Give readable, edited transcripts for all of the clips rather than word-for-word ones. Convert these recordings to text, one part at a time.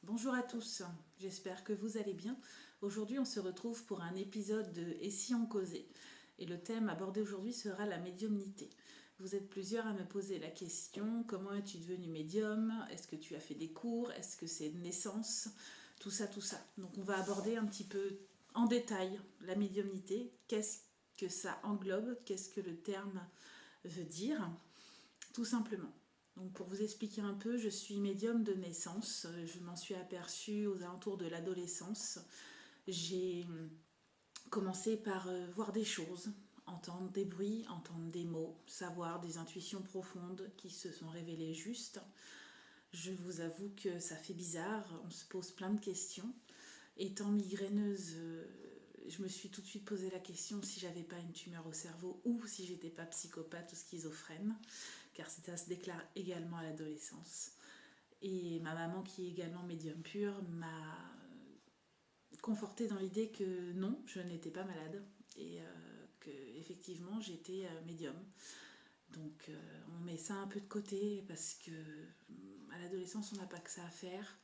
Bonjour à tous, j'espère que vous allez bien. Aujourd'hui on se retrouve pour un épisode de Et si on causait ? Et le thème abordé aujourd'hui sera la médiumnité. Vous êtes plusieurs à me poser la question, comment es-tu devenu médium ? Est-ce que tu as fait des cours ? Est-ce que c'est de naissance ? Tout ça, tout ça. Donc on va aborder un petit peu en détail la médiumnité. Qu'est-ce que ça englobe ? Qu'est-ce que le terme veut dire ? Tout simplement. Donc pour vous expliquer un peu, je suis médium de naissance. Je m'en suis aperçue aux alentours de l'adolescence. J'ai commencé par voir des choses, entendre des bruits, entendre des mots, savoir des intuitions profondes qui se sont révélées justes. Je vous avoue que ça fait bizarre, on se pose plein de questions. Étant migraineuse, je me suis tout de suite posé la question si j'avais pas une tumeur au cerveau ou si j'étais pas psychopathe ou schizophrène, car ça se déclare également à l'adolescence. Et ma maman, qui est également médium pure, m'a confortée dans l'idée que non, je n'étais pas malade et que effectivement j'étais médium. Donc on met ça un peu de côté parce que à l'adolescence on n'a pas que ça à faire.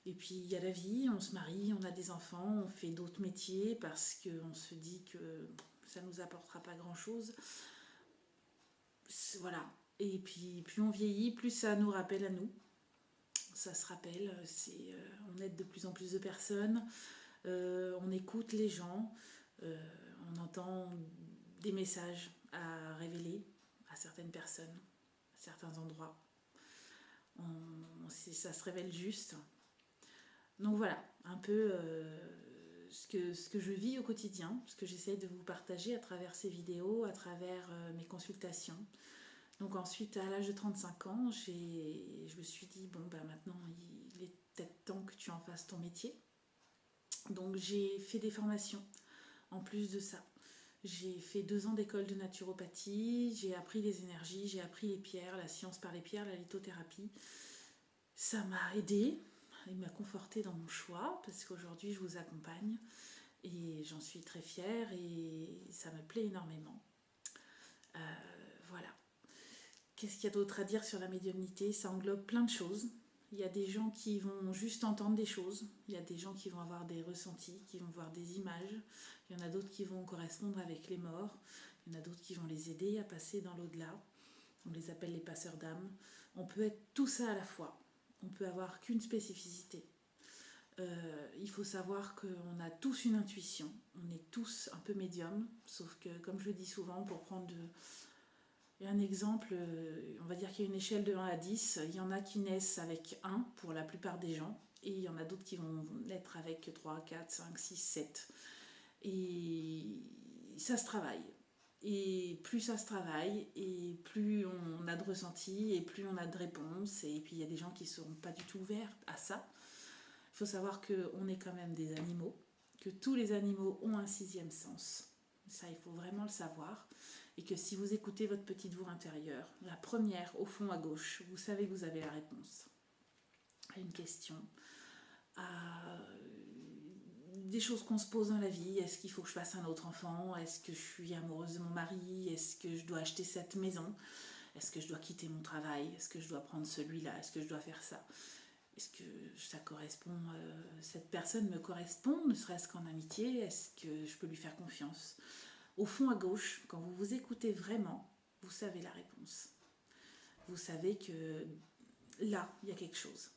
Et puis il y a la vie, on se marie, on a des enfants, on fait d'autres métiers parce qu'on se dit que ça ne nous apportera pas grand-chose. Voilà. Et puis plus on vieillit, plus ça nous rappelle à nous. Ça se rappelle, on aide de plus en plus de personnes, on écoute les gens, on entend des messages à révéler à certaines personnes, à certains endroits. Ça se révèle juste. Donc voilà, un peu ce que je vis au quotidien, ce que j'essaie de vous partager à travers ces vidéos, à travers mes consultations. Donc ensuite, à l'âge de 35 ans, je me suis dit, bon, bah maintenant, il est peut-être temps que tu en fasses ton métier. Donc j'ai fait des formations en plus de ça. J'ai fait 2 ans d'école de naturopathie, j'ai appris les énergies, j'ai appris les pierres, la science par les pierres, la lithothérapie. Ça m'a aidée, il m'a confortée dans mon choix, parce qu'aujourd'hui je vous accompagne et j'en suis très fière et ça me plaît énormément. Voilà. Qu'est-ce qu'il y a d'autre à dire sur la médiumnité ? Ça englobe plein de choses. Il y a des gens qui vont juste entendre des choses, il y a des gens qui vont avoir des ressentis, qui vont voir des images, il y en a d'autres qui vont correspondre avec les morts, il y en a d'autres qui vont les aider à passer dans l'au-delà. On les appelle les passeurs d'âme. On peut être tout ça à la fois. On peut avoir qu'une spécificité. Il faut savoir qu'on a tous une intuition. On est tous un peu médium, sauf que, comme je le dis souvent, pour prendre un exemple, on va dire qu'il y a une échelle de 1 à 10. Il y en a qui naissent avec 1 pour la plupart des gens, et il y en a d'autres qui vont naître avec 3, 4, 5, 6, 7. Et ça se travaille. Et plus ça se travaille, et plus on a de ressentis, et plus on a de réponses. Et puis il y a des gens qui ne seront pas du tout ouverts à ça. Il faut savoir qu'on est quand même des animaux, que tous les animaux ont un 6e sens. Ça, il faut vraiment le savoir. Et que si vous écoutez votre petite voix intérieure, la première au fond à gauche, vous savez que vous avez la réponse à une question, à des choses qu'on se pose dans la vie. Est-ce qu'il faut que je fasse un autre enfant ? Est-ce que je suis amoureuse de mon mari ? Est-ce que je dois acheter cette maison ? Est-ce que je dois quitter mon travail ? Est-ce que je dois prendre celui-là ? Est-ce que je dois faire ça ? Est-ce que ça correspond, cette personne me correspond, ne serait-ce qu'en amitié ? Est-ce que je peux lui faire confiance ? Au fond à gauche, quand vous vous écoutez vraiment, vous savez la réponse. Vous savez que là, il y a quelque chose.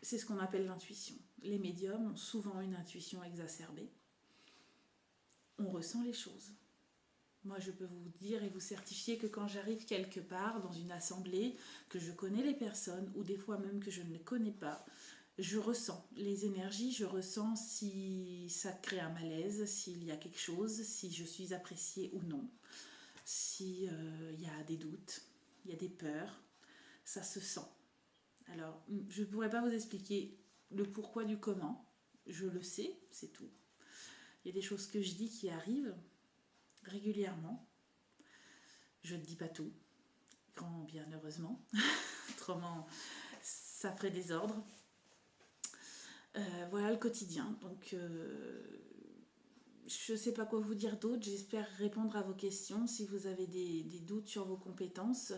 C'est ce qu'on appelle l'intuition. Les médiums ont souvent une intuition exacerbée. On ressent les choses. Moi, je peux vous dire et vous certifier que quand j'arrive quelque part, dans une assemblée, que je connais les personnes, ou des fois même que je ne les connais pas, je ressens les énergies, je ressens si ça crée un malaise, s'il y a quelque chose, si je suis appréciée ou non, s'il y a des doutes, il y a des peurs, ça se sent. Alors, je ne pourrais pas vous expliquer le pourquoi du comment, je le sais, c'est tout. Il y a des choses que je dis qui arrivent régulièrement. Je ne dis pas tout, grand bien heureusement, autrement ça ferait désordre. Voilà le quotidien. Donc je ne sais pas quoi vous dire d'autre, j'espère répondre à vos questions. Si vous avez des doutes sur vos compétences,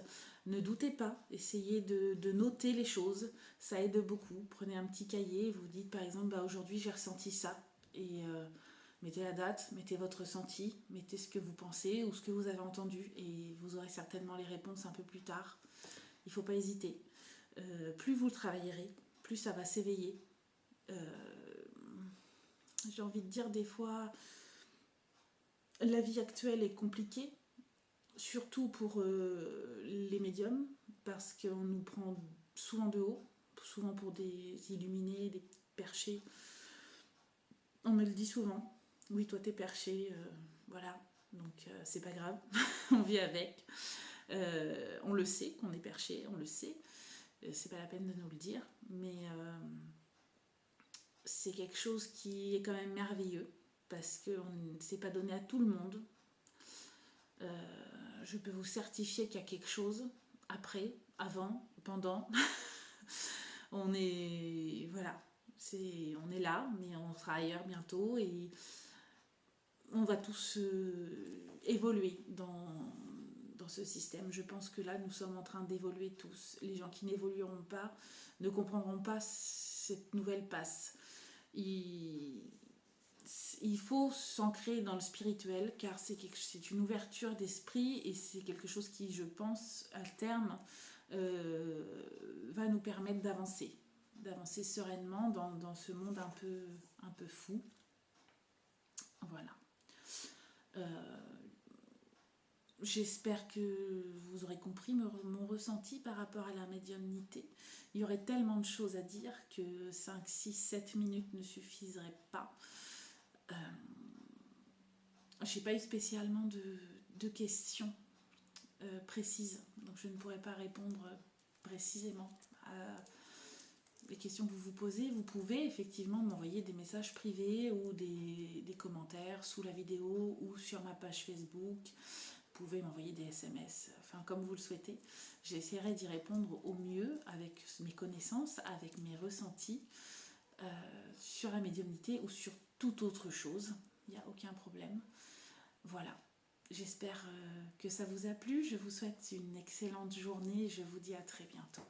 ne doutez pas, essayez de noter les choses, ça aide beaucoup. Prenez un petit cahier, vous dites par exemple, bah, aujourd'hui j'ai ressenti ça, et mettez la date, mettez votre ressenti, mettez ce que vous pensez ou ce que vous avez entendu, et vous aurez certainement les réponses un peu plus tard. Il ne faut pas hésiter. Plus vous le travaillerez, plus ça va s'éveiller. J'ai envie de dire des fois, la vie actuelle est compliquée, surtout pour les médiums, parce qu'on nous prend souvent de haut, souvent pour des illuminés, des perchés. On me le dit souvent. Oui, toi t'es perché, voilà. Donc c'est pas grave, on vit avec. On le sait qu'on est perché, on le sait. C'est pas la peine de nous le dire, mais c'est quelque chose qui est quand même merveilleux, parce que c'est pas donné à tout le monde. Je peux vous certifier qu'il y a quelque chose après, avant, pendant. On est voilà, on est là, mais on sera ailleurs bientôt et on va tous évoluer dans ce système. Je pense que là, nous sommes en train d'évoluer tous. Les gens qui n'évolueront pas ne comprendront pas cette nouvelle passe. Il faut s'ancrer dans le spirituel, car c'est une ouverture d'esprit et c'est quelque chose qui, je pense, à terme, va nous permettre d'avancer sereinement dans ce monde un peu fou. Voilà. J'espère que vous aurez compris mon ressenti par rapport à la médiumnité. Il y aurait tellement de choses à dire que 5, 6, 7 minutes ne suffiseraient pas. Je n'ai pas eu spécialement de questions précises, donc je ne pourrais pas répondre précisément à les questions que vous vous posez. Vous pouvez effectivement m'envoyer des messages privés ou des commentaires sous la vidéo ou sur ma page Facebook. Vous pouvez m'envoyer des SMS, enfin comme vous le souhaitez. J'essaierai d'y répondre au mieux avec mes connaissances, avec mes ressentis sur la médiumnité ou sur toute autre chose. Il n'y a aucun problème. Voilà. J'espère que ça vous a plu. Je vous souhaite une excellente journée et je vous dis à très bientôt.